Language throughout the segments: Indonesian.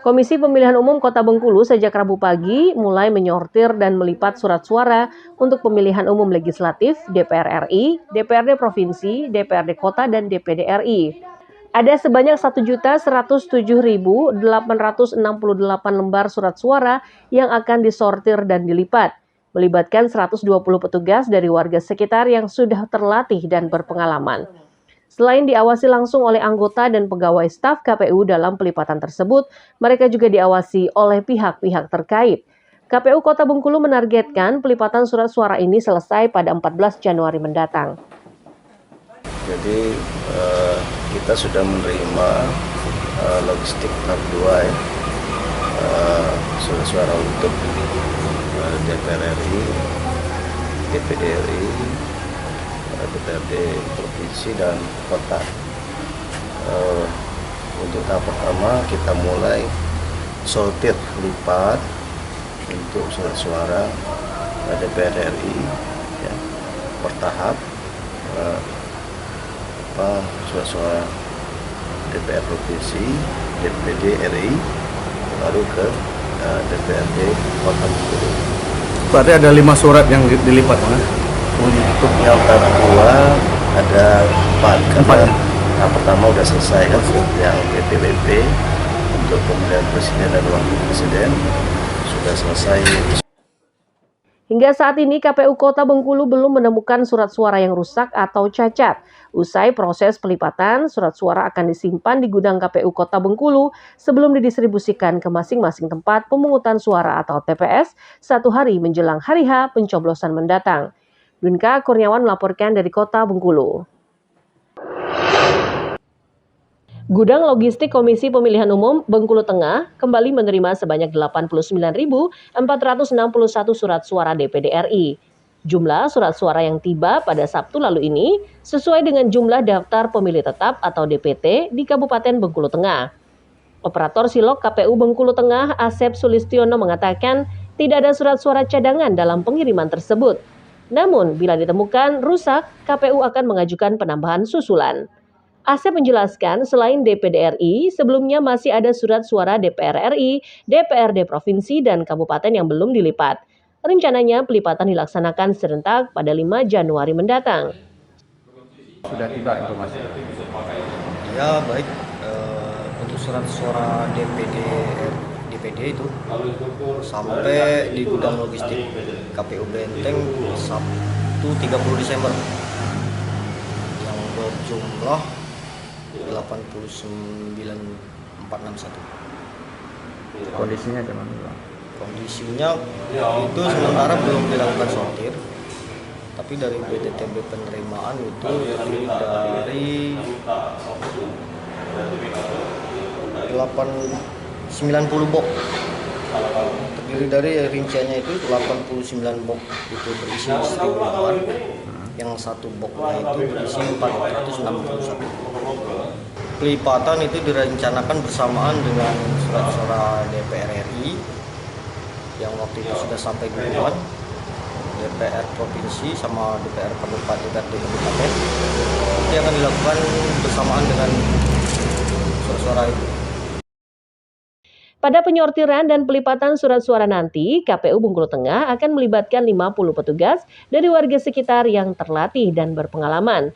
Komisi Pemilihan Umum Kota Bengkulu sejak Rabu pagi mulai menyortir dan melipat surat suara untuk pemilihan umum legislatif, DPR RI, DPRD Provinsi, DPRD Kota, dan DPD RI. Ada sebanyak 1.107.868 lembar surat suara yang akan disortir dan dilipat, melibatkan 120 petugas dari warga sekitar yang sudah terlatih dan berpengalaman. Selain diawasi langsung oleh anggota dan pegawai staf KPU dalam pelipatan tersebut, mereka juga diawasi oleh pihak-pihak terkait. KPU Kota Bengkulu menargetkan pelipatan surat suara ini selesai pada 14 Januari mendatang. Jadi kita sudah menerima logistik tahap 2 ya, surat suara untuk DPR RI, DPD RI, DPRD Provinsi dan Kota. Untuk tahap pertama kita mulai sortir lipat untuk surat suara DPR RI ya, bertahap surat suara DPR Provinsi, DPD RI, baru ke DPRD Kota Bengkulu. Berarti ada 5 surat yang dilipat, kan? Untuk yang tahap 2 ada 4 karena tahap pertama sudah selesai kan, yang PPWP untuk pemilihan presiden dan wakil presiden sudah selesai. Hingga saat ini KPU Kota Bengkulu belum menemukan surat suara yang rusak atau cacat. Usai proses pelipatan, surat suara akan disimpan di gudang KPU Kota Bengkulu sebelum didistribusikan ke masing-masing tempat pemungutan suara atau TPS 1 hari menjelang hari H pencoblosan mendatang. Dunka Kurniawan melaporkan dari Kota Bengkulu. Gudang logistik Komisi Pemilihan Umum Bengkulu Tengah kembali menerima sebanyak 89.461 surat suara DPD RI. Jumlah surat suara yang tiba pada Sabtu lalu ini sesuai dengan jumlah daftar pemilih tetap atau DPT di Kabupaten Bengkulu Tengah. Operator Silok KPU Bengkulu Tengah Asep Sulistiono mengatakan tidak ada surat suara cadangan dalam pengiriman tersebut. Namun, bila ditemukan rusak, KPU akan mengajukan penambahan susulan. Asep menjelaskan selain DPD RI, sebelumnya masih ada surat suara DPR RI, DPRD Provinsi, dan Kabupaten yang belum dilipat. Rencananya pelipatan dilaksanakan serentak pada 5 Januari mendatang. Sudah tiba informasi? Ya baik, untuk surat suara DPD itu sampai di gudang logistik KPU Benteng Sabtu 30 Desember yang berjumlah 89.461. Kondisinya gimana? Kondisinya itu sementara belum dilakukan sortir, tapi dari BTTB penerimaan itu terdiri dari 90 box. Terdiri dari rinciannya itu 89 box itu berisi 1.000 lembar, yang satu boxnya itu berisi 461. Pelipatan itu direncanakan bersamaan dengan surat suara DPR RI yang waktu itu sudah sampai gudang, DPR Provinsi sama DPR Kabupaten, DPRD Kabupaten. Itu akan dilakukan bersamaan dengan surat suara itu. Pada penyortiran dan pelipatan surat suara nanti, KPU Bengkulu Tengah akan melibatkan 50 petugas dari warga sekitar yang terlatih dan berpengalaman.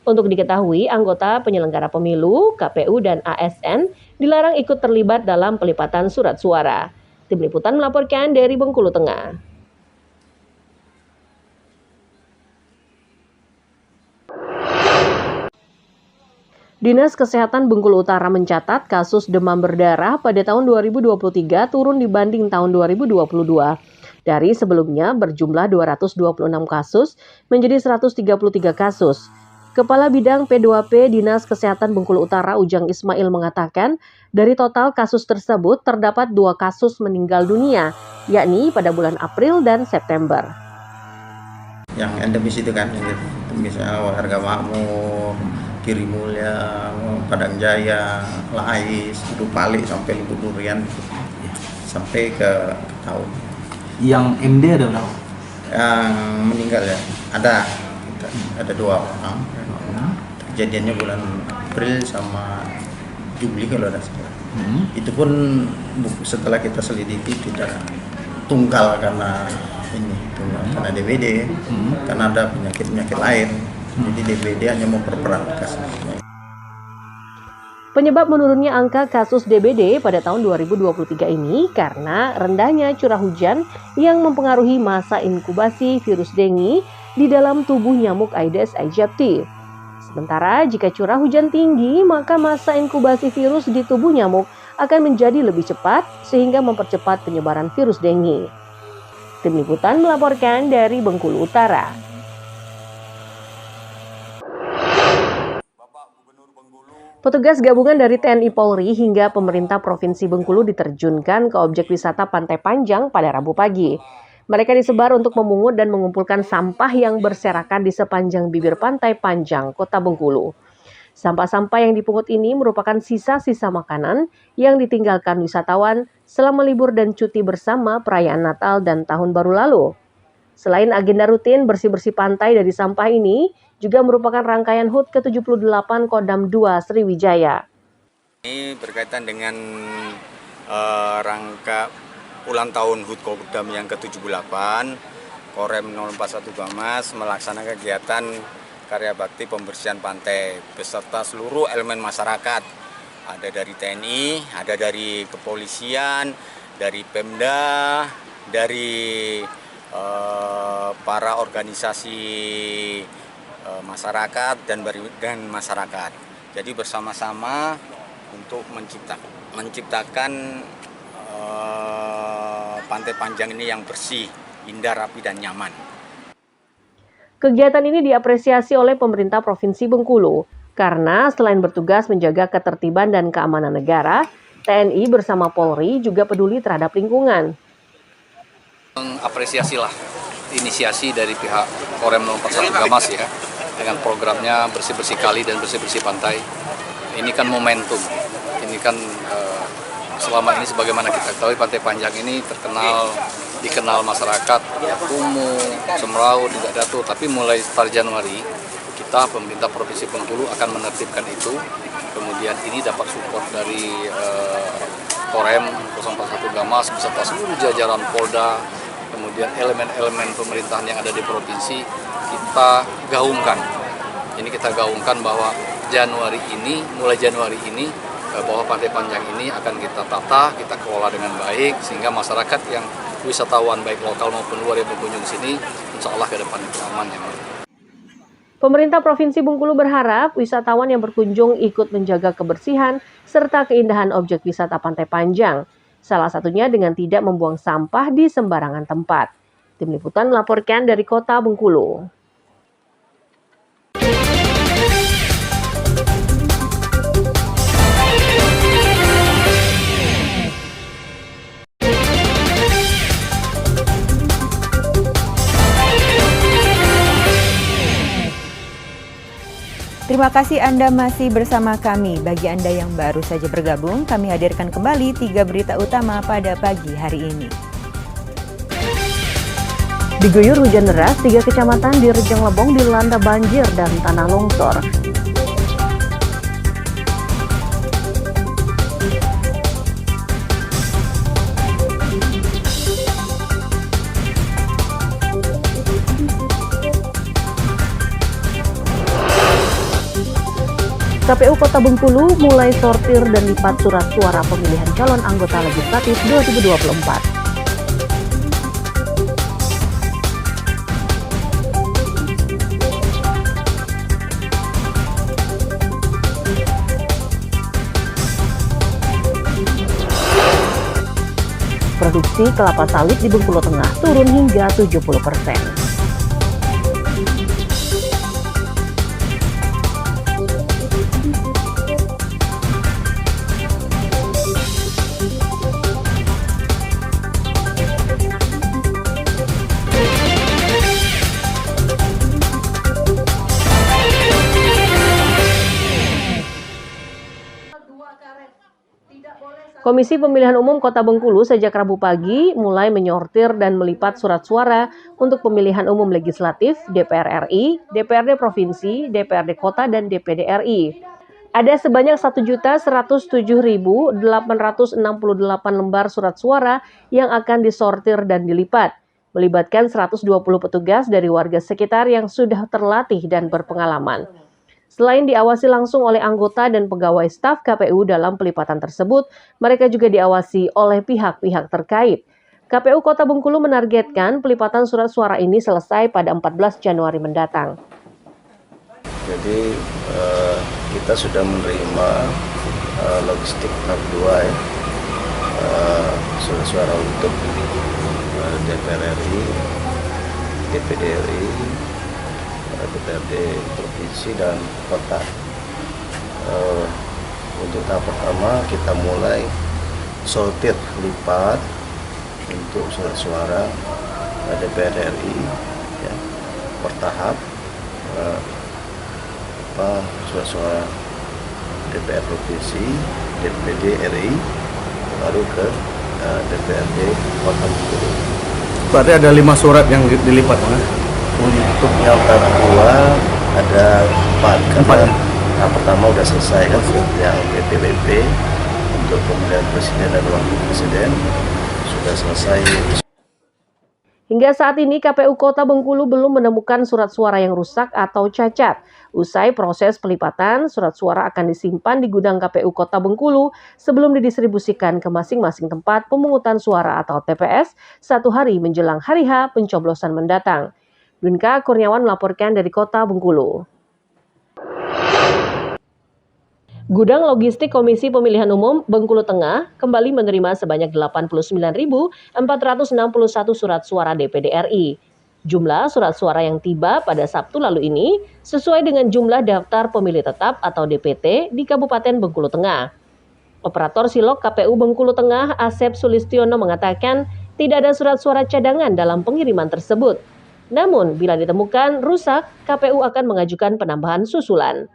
Untuk diketahui, anggota penyelenggara pemilu, KPU, dan ASN dilarang ikut terlibat dalam pelipatan surat suara. Tim Liputan melaporkan dari Bengkulu Tengah. Dinas Kesehatan Bengkulu Utara mencatat kasus demam berdarah pada tahun 2023 turun dibanding tahun 2022. Dari sebelumnya berjumlah 226 kasus menjadi 133 kasus. Kepala Bidang P2P Dinas Kesehatan Bengkulu Utara Ujang Ismail mengatakan, dari total kasus tersebut terdapat 2 kasus meninggal dunia, yakni pada bulan April dan September. Yang endemis itu kan, misalnya Harga Makmur, Kiri Mulya, Padang Jaya, Lais, Dupali sampai Lubuk Durian sampai ke tahun. Yang MD ada berapa? Yang meninggal ya ada 2 orang. Kejadiannya bulan April sama Juli kalau ada salah. Itu pun setelah kita selidiki tidak tunggal karena karena DBD, karena ada penyakit lain. Jadi DBD hanya memperberat kasusnya. Penyebab menurunnya angka kasus DBD pada tahun 2023 ini karena rendahnya curah hujan yang mempengaruhi masa inkubasi virus dengue di dalam tubuh nyamuk Aedes aegypti. Sementara jika curah hujan tinggi, maka masa inkubasi virus di tubuh nyamuk akan menjadi lebih cepat sehingga mempercepat penyebaran virus dengue. Tim Liputan melaporkan dari Bengkulu Utara. Petugas gabungan dari TNI Polri hingga pemerintah Provinsi Bengkulu diterjunkan ke objek wisata Pantai Panjang pada Rabu pagi. Mereka disebar untuk memungut dan mengumpulkan sampah yang berserakan di sepanjang bibir Pantai Panjang, Kota Bengkulu. Sampah-sampah yang dipungut ini merupakan sisa-sisa makanan yang ditinggalkan wisatawan selama libur dan cuti bersama perayaan Natal dan Tahun Baru lalu. Selain agenda rutin bersih-bersih pantai dari sampah ini, juga merupakan rangkaian HUT ke-78 Kodam 2 Sriwijaya. Ini berkaitan dengan rangka ulang tahun HUT Kodam yang ke-78, Korem 041 Gamas melaksanakan kegiatan karya bakti pembersihan pantai beserta seluruh elemen masyarakat. Ada dari TNI, ada dari kepolisian, dari Pemda, dari para organisasi masyarakat dan masyarakat. Jadi bersama-sama untuk menciptakan Pantai Panjang ini yang bersih, indah, rapi, dan nyaman. Kegiatan ini diapresiasi oleh pemerintah Provinsi Bengkulu karena selain bertugas menjaga ketertiban dan keamanan negara, TNI bersama Polri juga peduli terhadap lingkungan. Mengapresiasilah inisiasi dari pihak Korem 041 Gamas ya, dengan programnya bersih-bersih kali dan bersih-bersih pantai. Ini kan momentum, ini kan selama ini sebagaimana kita ketahui Pantai Panjang ini dikenal masyarakat, kumuh, semraut, tidak jatuh. Tapi mulai start Januari, kita pemerintah Provinsi Bengkulu akan menertibkan itu. Kemudian ini dapat support dari Korem 041 Gamas beserta seluruh jajaran Polda, kemudian elemen-elemen pemerintahan yang ada di provinsi kita gaungkan. Ini kita gaungkan bahwa mulai Januari ini bahwa Pantai Panjang ini akan kita tata, kita kelola dengan baik sehingga masyarakat yang wisatawan baik lokal maupun luar yang berkunjung sini insya Allah ke depan itu aman ya. Pemerintah Provinsi Bengkulu berharap wisatawan yang berkunjung ikut menjaga kebersihan serta keindahan objek wisata Pantai Panjang. Salah satunya dengan tidak membuang sampah di sembarangan tempat. Tim Liputan melaporkan dari Kota Bengkulu. Terima kasih Anda masih bersama kami. Bagi Anda yang baru saja bergabung, kami hadirkan kembali 3 berita utama pada pagi hari ini. Diguyur hujan deras, 3 kecamatan di Rejang Lebong dilanda banjir dan tanah longsor. KPU Kota Bengkulu mulai sortir dan lipat surat suara pemilihan calon anggota legislatif 2024. Produksi kelapa sawit di Bengkulu Tengah turun hingga 70%. Komisi Pemilihan Umum Kota Bengkulu sejak Rabu pagi mulai menyortir dan melipat surat suara untuk pemilihan umum legislatif, DPR RI, DPRD Provinsi, DPRD Kota, dan DPD RI. Ada sebanyak 1.107.868 lembar surat suara yang akan disortir dan dilipat, melibatkan 120 petugas dari warga sekitar yang sudah terlatih dan berpengalaman. Selain diawasi langsung oleh anggota dan pegawai staf KPU dalam pelipatan tersebut, mereka juga diawasi oleh pihak-pihak terkait. KPU Kota Bengkulu menargetkan pelipatan surat suara ini selesai pada 14 Januari mendatang. Jadi kita sudah menerima logistik tahap 2 ya, surat suara untuk DPR RI, DPD RI, DPRD provinsi dan kota. Untuk tahap pertama kita mulai sortir lipat untuk surat suara DPR RI ya, bertahap. Surat suara DPR provinsi, DPD RI, baru ke DPRD Kota Bengkulu. Berarti ada 5 surat yang dilipat, Mas? Untuk yang tahap 2 ada 4 karena tahap pertama sudah selesai kan, yang PPWP untuk pemilihan presiden dan wakil presiden sudah selesai. Hingga saat ini KPU Kota Bengkulu belum menemukan surat suara yang rusak atau cacat. Usai proses pelipatan, surat suara akan disimpan di gudang KPU Kota Bengkulu sebelum didistribusikan ke masing-masing tempat pemungutan suara atau TPS 1 hari menjelang hari H pencoblosan mendatang. Dunka Kurniawan melaporkan dari Kota Bengkulu. Gudang Logistik Komisi Pemilihan Umum Bengkulu Tengah kembali menerima sebanyak 89.461 surat suara DPD RI. Jumlah surat suara yang tiba pada Sabtu lalu ini sesuai dengan jumlah daftar pemilih tetap atau DPT di Kabupaten Bengkulu Tengah. Operator Silok KPU Bengkulu Tengah Asep Sulistiono mengatakan tidak ada surat suara cadangan dalam pengiriman tersebut. Namun bila ditemukan rusak, KPU akan mengajukan penambahan susulan.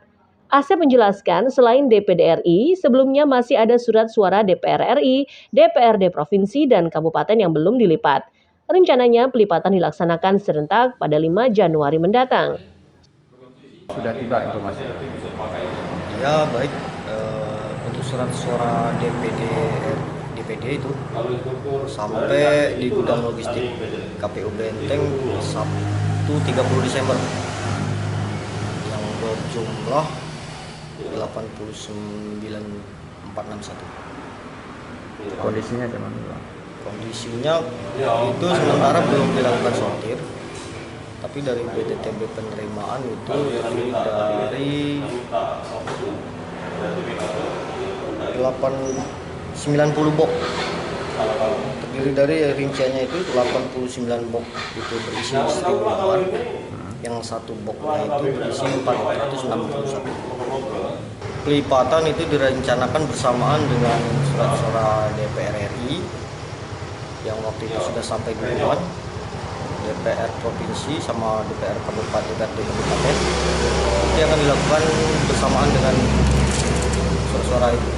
Asep menjelaskan selain DPD RI, sebelumnya masih ada surat suara DPR RI, DPRD Provinsi, dan Kabupaten yang belum dilipat. Rencananya pelipatan dilaksanakan serentak pada 5 Januari mendatang. Sudah tiba informasi? Ya baik, untuk surat suara DPD itu sampai di gudang logistik KPU Benteng Sabtu 30 Desember yang berjumlah 89.461. Kondisinya gimana? Kondisinya itu sementara belum dilakukan sortir, tapi dari BTTB penerimaan itu terdiri dari 90 box. Terdiri dari rinciannya itu 89 box itu berisi 1.000 lembar, yang satu boxnya itu berisi 461. Pelipatan itu direncanakan bersamaan dengan surat suara DPR RI yang waktu itu sudah sampai duluan, DPR provinsi sama DPR kabupaten, DPRD kabupaten. Itu akan dilakukan bersamaan dengan surat suara itu.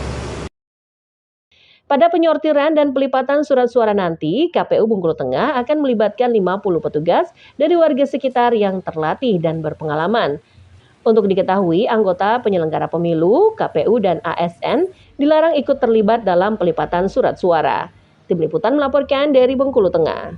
Pada penyortiran dan pelipatan surat suara nanti, KPU Bengkulu Tengah akan melibatkan 50 petugas dari warga sekitar yang terlatih dan berpengalaman. Untuk diketahui, anggota penyelenggara pemilu, KPU dan ASN dilarang ikut terlibat dalam pelipatan surat suara. Tim Liputan melaporkan dari Bengkulu Tengah.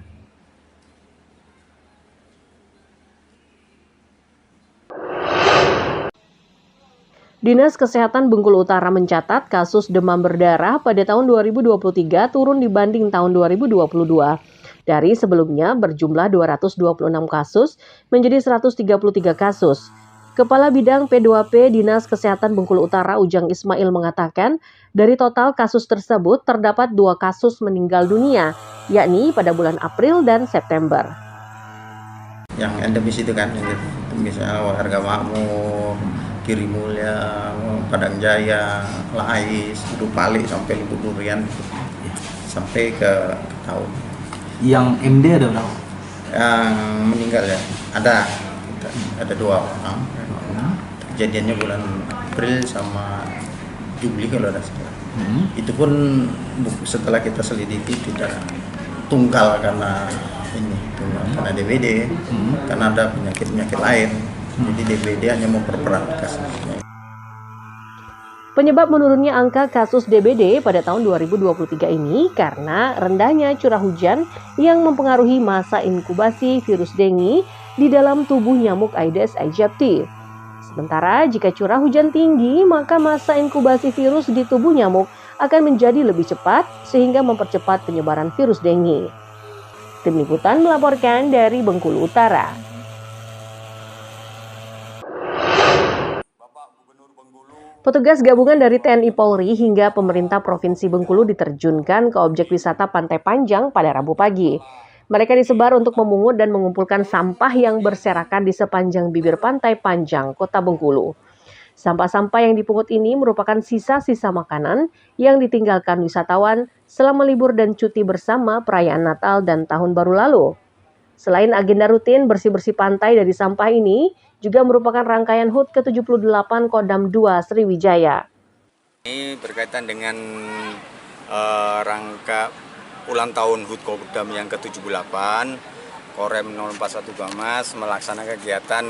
Dinas Kesehatan Bengkulu Utara mencatat kasus demam berdarah pada tahun 2023 turun dibanding tahun 2022. Dari sebelumnya berjumlah 226 kasus menjadi 133 kasus. Kepala Bidang P2P Dinas Kesehatan Bengkulu Utara Ujang Ismail mengatakan, dari total kasus tersebut terdapat 2 kasus meninggal dunia, yakni pada bulan April dan September. Yang endemis itu kan, misalnya Harga Makmur, Kiri Mulya, Padang Jaya, Lais, Lubuk Palik sampai Lubuk Durian sampai ke tahun. Yang MD ada berapa? Yang meninggal ya ada 2 orang. Kejadiannya bulan April sama Juli kalau ada salah. Itu pun setelah kita selidiki tidak tunggal karena karena DBD, karena ada penyakit lain. Jadi DBD hanya memperberat kasusnya. Penyebab menurunnya angka kasus DBD pada tahun 2023 ini karena rendahnya curah hujan yang mempengaruhi masa inkubasi virus dengue di dalam tubuh nyamuk Aedes aegypti. Sementara jika curah hujan tinggi, maka masa inkubasi virus di tubuh nyamuk akan menjadi lebih cepat sehingga mempercepat penyebaran virus dengue. Tim Liputan melaporkan dari Bengkulu Utara. Petugas gabungan dari TNI Polri hingga pemerintah Provinsi Bengkulu diterjunkan ke objek wisata Pantai Panjang pada Rabu pagi. Mereka disebar untuk memungut dan mengumpulkan sampah yang berserakan di sepanjang bibir Pantai Panjang, Kota Bengkulu. Sampah-sampah yang dipungut ini merupakan sisa-sisa makanan yang ditinggalkan wisatawan selama libur dan cuti bersama perayaan Natal dan Tahun Baru lalu. Selain agenda rutin bersih-bersih pantai dari sampah ini, juga merupakan rangkaian HUT ke-78 Kodam 2 Sriwijaya. Ini berkaitan dengan rangka ulang tahun HUT Kodam yang ke-78, Korem 041 Gamas melaksanakan kegiatan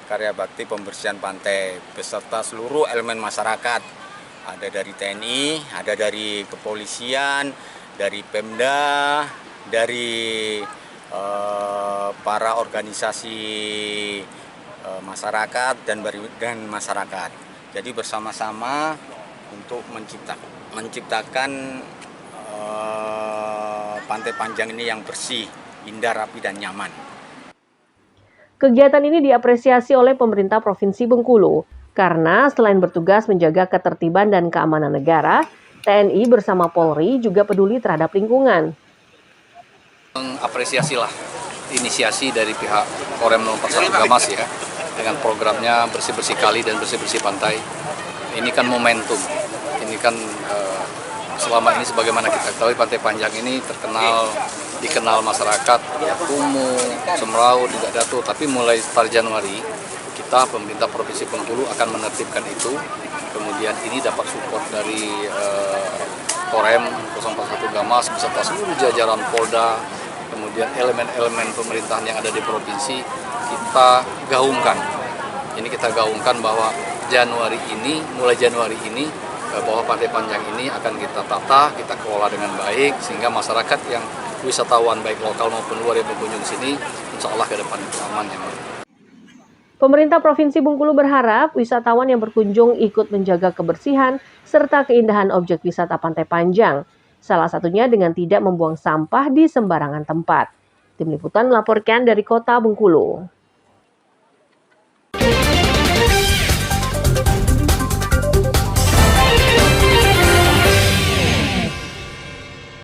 karya bakti pembersihan pantai beserta seluruh elemen masyarakat. Ada dari TNI, ada dari kepolisian, dari Pemda, dari para organisasi masyarakat dan masyarakat. Jadi bersama-sama untuk menciptakan Pantai Panjang ini yang bersih, indah, rapi, dan nyaman. Kegiatan ini diapresiasi oleh pemerintah Provinsi Bengkulu karena selain bertugas menjaga ketertiban dan keamanan negara, TNI bersama Polri juga peduli terhadap lingkungan. Mengapresiasilah inisiasi dari pihak Korem 041 Gamas ya, dengan programnya bersih-bersih kali dan bersih-bersih pantai. Ini kan momentum, ini kan selama ini sebagaimana kita ketahui Pantai Panjang ini dikenal masyarakat kumuh, semraut, tidak datu, tapi mulai start Januari kita pemerintah Provinsi Bengkulu akan menertibkan itu. Kemudian ini dapat support dari Korem 041 Gamas beserta seluruh jajaran Polda, kemudian elemen-elemen pemerintahan yang ada di provinsi kita gaungkan. Ini kita gaungkan bahwa mulai Januari ini bahwa Pantai Panjang ini akan kita tata, kita kelola dengan baik sehingga masyarakat yang wisatawan baik lokal maupun luar yang berkunjung sini insya Allah ke depan itu aman ya. Pemerintah Provinsi Bengkulu berharap wisatawan yang berkunjung ikut menjaga kebersihan serta keindahan objek wisata Pantai Panjang. Salah satunya dengan tidak membuang sampah di sembarangan tempat. Tim Liputan melaporkan dari Kota Bengkulu.